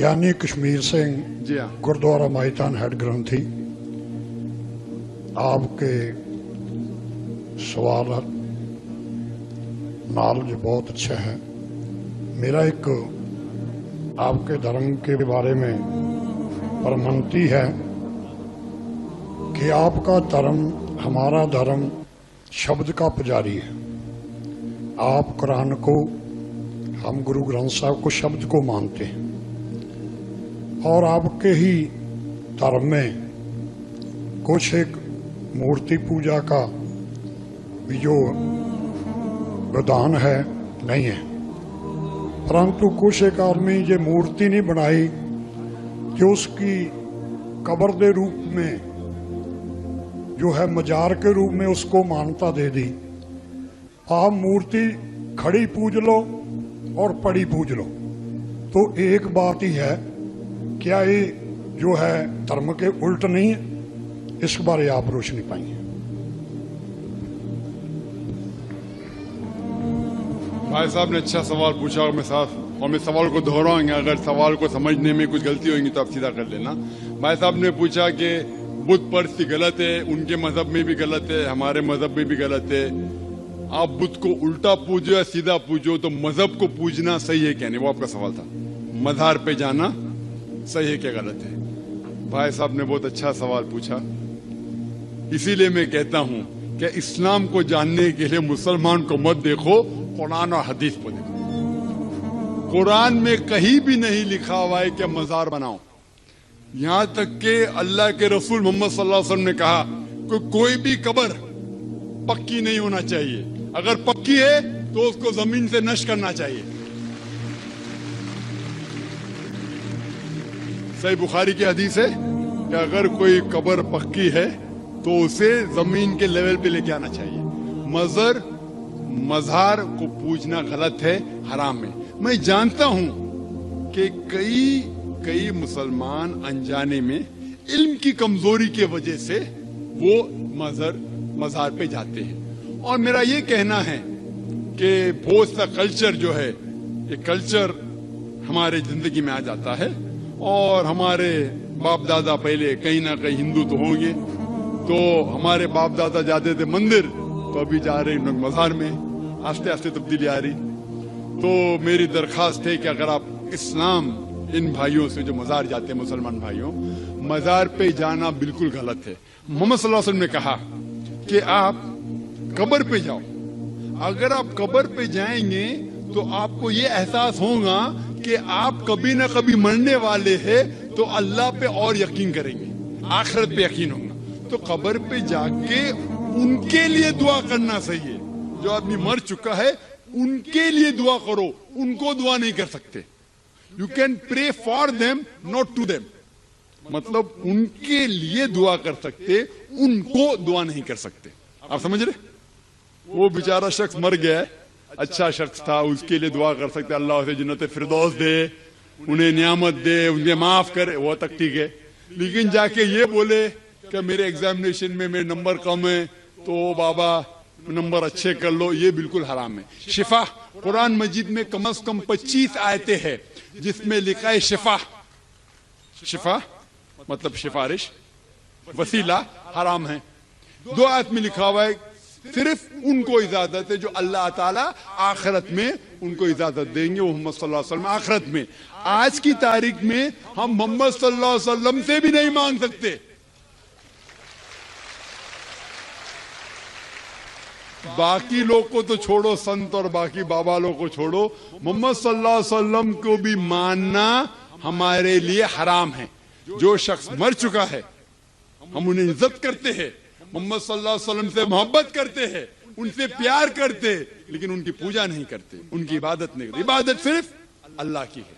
ਗਿਆਨੀ कश्मीर सिंह जी हाँ। गुरुद्वारा माहितान हेड ग्रंथी, आपके सवाल नॉलेज बहुत अच्छा है। मेरा एक आपके धर्म के बारे में परमंती है कि आपका धर्म हमारा धर्म शब्द का पुजारी है। आप कुरान को, हम गुरु ग्रंथ साहब को शब्द को मानते हैं और आपके ही धर्म में कुछ एक मूर्ति पूजा का भी जो विधान है नहीं है, परंतु कुछ एक आदमी ये मूर्ति नहीं बनाई कि उसकी कब्र के रूप में जो है मजार के रूप में उसको मान्यता दे दी। आप मूर्ति खड़ी पूज लो और पड़ी पूज लो, तो एक बात ही है, क्या ये जो है धर्म के उल्ट नहीं है? इस बारे आप रोशनी पाएंगे। भाई साहब ने अच्छा सवाल पूछा और मैं सवाल को दोहराएंगे। अगर सवाल को समझने में कुछ गलती होगी तो आप सीधा कर लेना। भाई साहब ने पूछा कि बुत परस्ती गलत है, उनके मजहब में भी गलत है, हमारे मजहब में भी गलत है। आप बुत को उल्टा पूजो या सीधा पूजो, तो मजहब को पूजना सही है क्या नहीं, वो आपका सवाल था। मज़ार पे जाना सही है क्या गलत है? भाई साहब ने बहुत अच्छा सवाल पूछा। इसीलिए मैं कहता हूं कि इस्लाम को जानने के लिए मुसलमान को मत देखो, कुरान और हदीस को देखो। कुरान में कहीं भी नहीं लिखा हुआ है कि मजार बनाओ। यहां तक कि अल्लाह के रसूल मोहम्मद सल्लल्लाहु अलैहि वसल्लम ने कहा कि कोई भी कब्र पक्की नहीं होना चाहिए, अगर पक्की है तो उसको जमीन से नष्ट करना चाहिए। सही बुखारी की हदीस है कि अगर कोई कब्र पक्की है तो उसे जमीन के लेवल पे लेके आना चाहिए। मज़ार को पूजना गलत है, हराम है। मैं जानता हूं कि कई मुसलमान अनजाने में इल्म की कमजोरी की वजह से वो मज़ार पे जाते हैं। और मेरा ये कहना है कि बहुत सा कल्चर जो है, ये कल्चर हमारे जिंदगी में आ जाता है और हमारे बाप दादा पहले कहीं ना कहीं हिंदू तो होंगे, तो हमारे बाप दादा जाते थे मंदिर, तो अभी जा रहे हैं मज़ार में। आस्ते आस्ते तब्दीली आ रही। तो मेरी दरखास्त है कि अगर आप इस्लाम, इन भाइयों से जो मज़ार जाते हैं, मुसलमान भाइयों, मज़ार पे जाना बिल्कुल गलत है। मोहम्मद सल्लल्लाहु अलैहि वसल्लम ने कहा कि आप कब्र पे जाओ। अगर आप कब्र पे जाएंगे तो आपको ये एहसास होगा कि आप कभी ना कभी मरने वाले हैं, तो अल्लाह पे और यकीन करेंगे, आखिरत पे यकीन होगा। तो कब्र पे जाके उनके लिए दुआ करना सही है। जो आदमी मर चुका है उनके लिए दुआ करो, उनको दुआ नहीं कर सकते। You can pray for them not to them, मतलब उनके लिए दुआ कर सकते, उनको दुआ नहीं कर सकते। आप समझ रहे? वो बेचारा शख्स मर गया है, अच्छा शख्स था, उसके लिए दुआ कर सकते, अल्लाह उसे जन्नत फिरदौस दे, उन्हें नियामत दे, उन्हें माफ करे, वो तक ठीक है। लेकिन जाके ये बोले कि मेरे एग्जामिनेशन में मेरे नंबर कम है, तो बाबा नंबर अच्छे कर लो, ये बिल्कुल हराम है। शिफा, कुरान मजीद में कम से कम 25 आयतें हैं जिसमें लिखा है शिफा मतलब सिफारिश, वसीला हराम है। 2 आयत में लिखा हुआ है सिर्फ उनको इजाजत है जो अल्लाह ताला आखिरत में उनको इजाजत देंगे, वो मोहम्मद सल्लल्लाहु अलैहि वसल्लम आखिरत में। आज की तारीख में हम मोहम्मद सल्लल्लाहु अलैहि वसल्लम से भी नहीं मांग सकते। बाकी लोग को तो छोड़ो, संत और बाकी बाबा लोग को छोड़ो, मोहम्मद सल्लल्लाहु अलैहि वसल्लम को भी मानना हमारे लिए हराम है। जो शख्स मर चुका है हम उन्हें इज्जत करते हैं, मोहम्मद सल्लल्लाहु अलैहि वसल्लम से मोहब्बत करते हैं, उनसे प्यार करते, लेकिन उनकी पूजा नहीं करते, उनकी इबादत नहीं करते। इबादत सिर्फ अल्लाह की है।